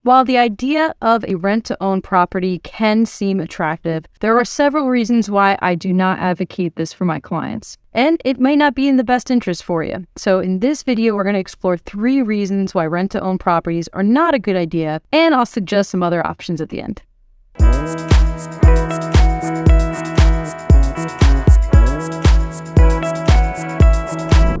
While the idea of a rent-to-own property can seem attractive, there are several reasons why I do not advocate this for my clients. And it may not be in the best interest for you. So in this video, we're going to explore 3 reasons why rent-to-own properties are not a good idea, and I'll suggest some other options at the end.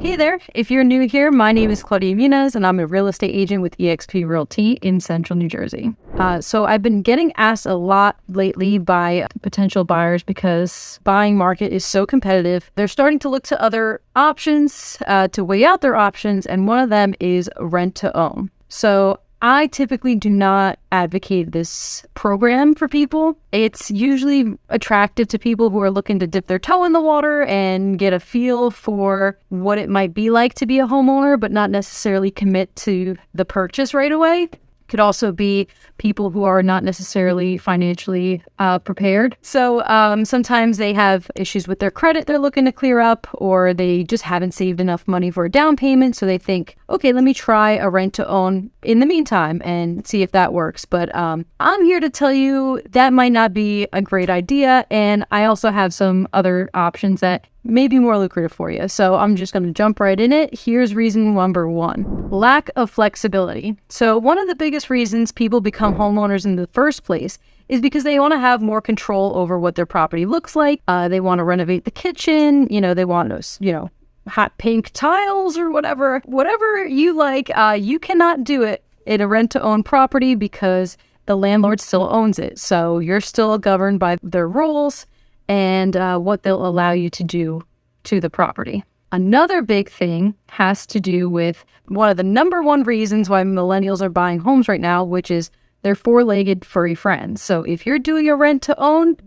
Hey there, if you're new here, my name is Claudia Muniz, and I'm a real estate agent with eXp Realty in Central New Jersey. So I've been getting asked a lot lately by potential buyers because buying market is so competitive. They're starting to look to other options to weigh out their options, and one of them is rent to own. So I typically do not advocate this program for people. It's usually attractive to people who are looking to dip their toe in the water and get a feel for what it might be like to be a homeowner, but not necessarily commit to the purchase right away. Could also be people who are not necessarily financially prepared. So sometimes they have issues with their credit they're looking to clear up, or they just haven't saved enough money for a down payment. So they think, okay, let me try a rent to own in the meantime and see if that works. But I'm here to tell you that might not be a great idea. And I also have some other options that may be more lucrative for you. So I'm just going to jump right in it. Here's reason number 1, lack of flexibility. So one of the biggest reasons people become homeowners in the first place is because they want to have more control over what their property looks like. They want to renovate the kitchen. They want to, hot pink tiles or whatever you like. You cannot do it in a rent to own property because the landlord still owns it. So you're still governed by their rules and what they'll allow you to do to the property. Another big thing has to do with one of the number 1 reasons why millennials are buying homes right now, which is their 4-legged furry friends. So if you're doing a rent to own,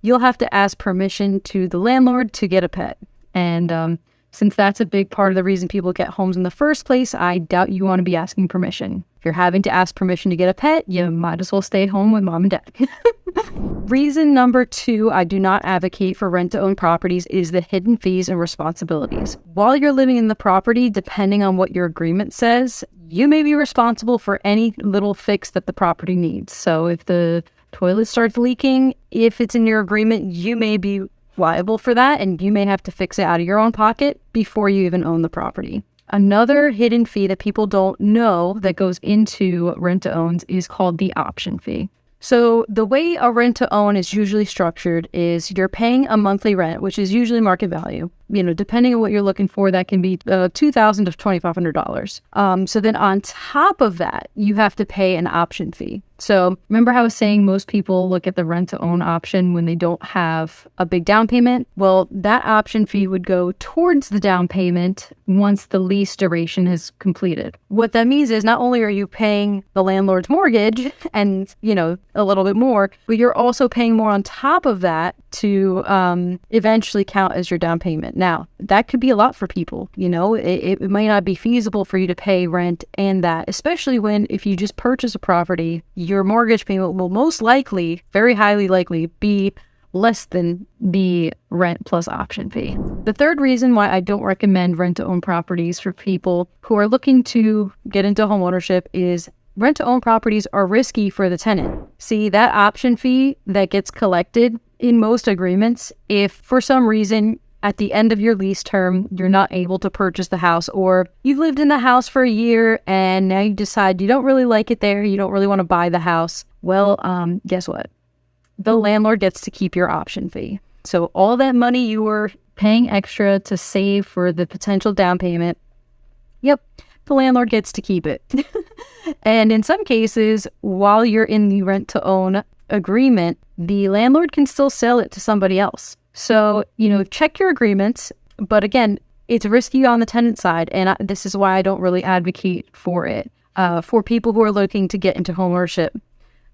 you'll have to ask permission to the landlord to get a pet. And since that's a big part of the reason people get homes in the first place, I doubt you want to be asking permission. If you're having to ask permission to get a pet, you might as well stay home with mom and dad. Reason number 2 I do not advocate for rent-to-own properties is the hidden fees and responsibilities. While you're living in the property, depending on what your agreement says, you may be responsible for any little fix that the property needs. So if the toilet starts leaking, if it's in your agreement, you may be liable for that, and you may have to fix it out of your own pocket before you even own the property. Another hidden fee that people don't know that goes into rent-to-owns is called the option fee. So the way a rent-to-own is usually structured is you're paying a monthly rent, which is usually market value. Depending on what you're looking for, that can be $2,000 to $2,500. So then on top of that, you have to pay an option fee. So remember how I was saying most people look at the rent-to-own option when they don't have a big down payment? Well, that option fee would go towards the down payment once the lease duration is completed. What that means is not only are you paying the landlord's mortgage and, a little bit more, but you're also paying more on top of that to eventually count as your down payment. Now, that could be a lot for people. It might not be feasible for you to pay rent and that, especially if you just purchase a property, your mortgage payment will most likely, very highly likely, be less than the rent plus option fee. The third reason why I don't recommend rent-to-own properties for people who are looking to get into homeownership is rent-to-own properties are risky for the tenant. See, that option fee that gets collected in most agreements, if for some reason at the end of your lease term, you're not able to purchase the house, or you've lived in the house for a year and now you decide you don't really like it there, you don't really want to buy the house, well, guess what? The landlord gets to keep your option fee. So all that money you were paying extra to save for the potential down payment, yep, the landlord gets to keep it. And in some cases, while you're in the rent-to-own agreement, the landlord can still sell it to somebody else. So, check your agreements. But again, it's risky on the tenant side. And this is why I don't really advocate for it. For people who are looking to get into homeownership,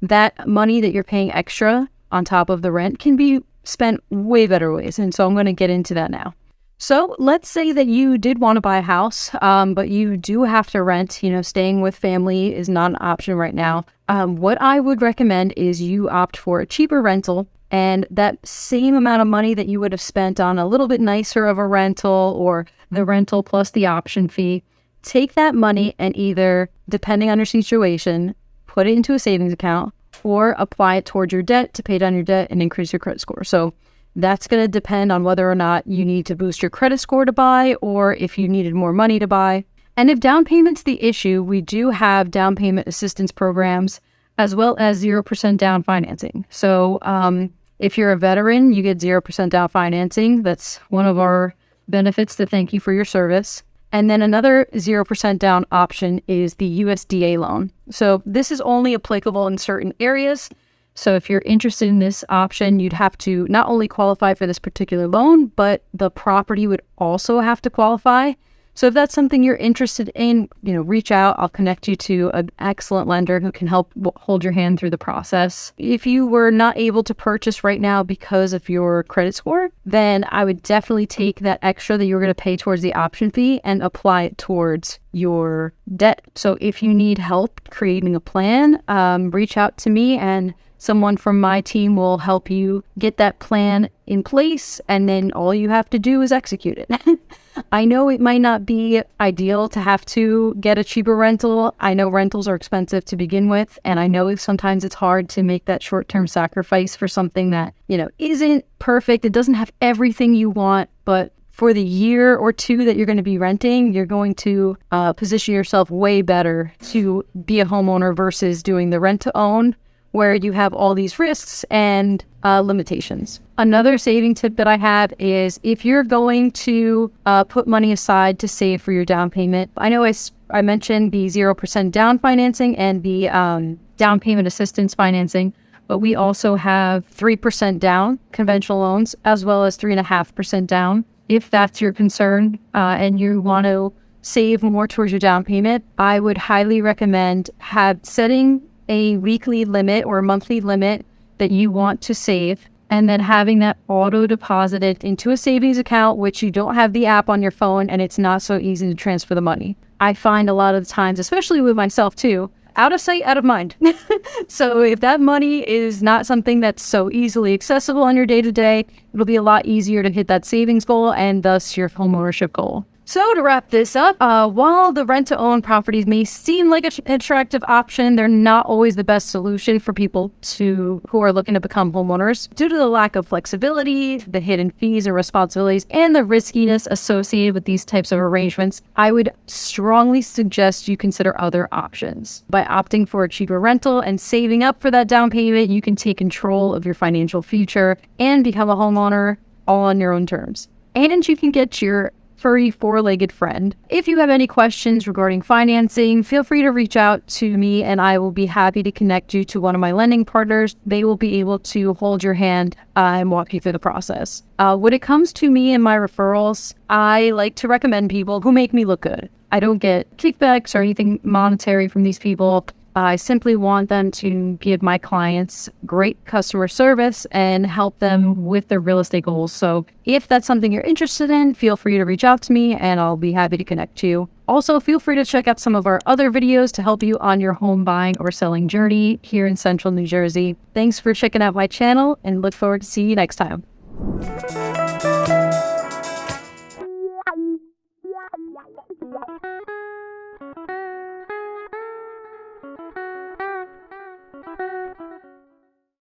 that money that you're paying extra on top of the rent can be spent way better ways. And so I'm going to get into that now. So let's say that you did want to buy a house, but you do have to rent. Staying with family is not an option right now. What I would recommend is you opt for a cheaper rental, and that same amount of money that you would have spent on a little bit nicer of a rental or the rental plus the option fee, take that money and either, depending on your situation, put it into a savings account or apply it towards your debt to pay down your debt and increase your credit score. So that's going to depend on whether or not you need to boost your credit score to buy or if you needed more money to buy. And if down payment's the issue, we do have down payment assistance programs as well as 0% down financing. So if you're a veteran, you get 0% down financing. That's one of our benefits to thank you for your service. And then another 0% down option is the USDA loan. So this is only applicable in certain areas. So if you're interested in this option, you'd have to not only qualify for this particular loan, but the property would also have to qualify. So if that's something you're interested in, reach out. I'll connect you to an excellent lender who can help hold your hand through the process. If you were not able to purchase right now because of your credit score, then I would definitely take that extra that you're going to pay towards the option fee and apply it towards your debt. So if you need help creating a plan, reach out to me and someone from my team will help you get that plan in place, and then all you have to do is execute it. I know it might not be ideal to have to get a cheaper rental. I know rentals are expensive to begin with, and I know sometimes it's hard to make that short-term sacrifice for something that, isn't perfect. It doesn't have everything you want, but for the year or two that you're going to be renting, you're going to position yourself way better to be a homeowner versus doing the rent-to-own, where you have all these risks and limitations. Another saving tip that I have is if you're going to put money aside to save for your down payment. I know I mentioned the 0% down financing and the down payment assistance financing, but we also have 3% down conventional loans as well as 3.5% down. If that's your concern and you want to save more towards your down payment, I would highly recommend setting a weekly limit or a monthly limit that you want to save, and then having that auto deposited into a savings account, which you don't have the app on your phone and it's not so easy to transfer the money. I find a lot of the times, especially with myself too, out of sight, out of mind. So if that money is not something that's so easily accessible on your day-to-day, it'll be a lot easier to hit that savings goal and thus your homeownership goal. So to wrap this up, while the rent-to-own properties may seem like an attractive option, they're not always the best solution for people who are looking to become homeowners. Due to the lack of flexibility, the hidden fees and responsibilities, and the riskiness associated with these types of arrangements, I would strongly suggest you consider other options. By opting for a cheaper rental and saving up for that down payment, you can take control of your financial future and become a homeowner all on your own terms. And you can get your furry four-legged friend. If you have any questions regarding financing, feel free to reach out to me and I will be happy to connect you to one of my lending partners. They will be able to hold your hand and walk you through the process. When it comes to me and my referrals, I like to recommend people who make me look good. I don't get kickbacks or anything monetary from these people. I simply want them to give my clients great customer service and help them with their real estate goals. So if that's something you're interested in, feel free to reach out to me and I'll be happy to connect you. Also, feel free to check out some of our other videos to help you on your home buying or selling journey here in Central New Jersey. Thanks for checking out my channel and look forward to seeing you next time.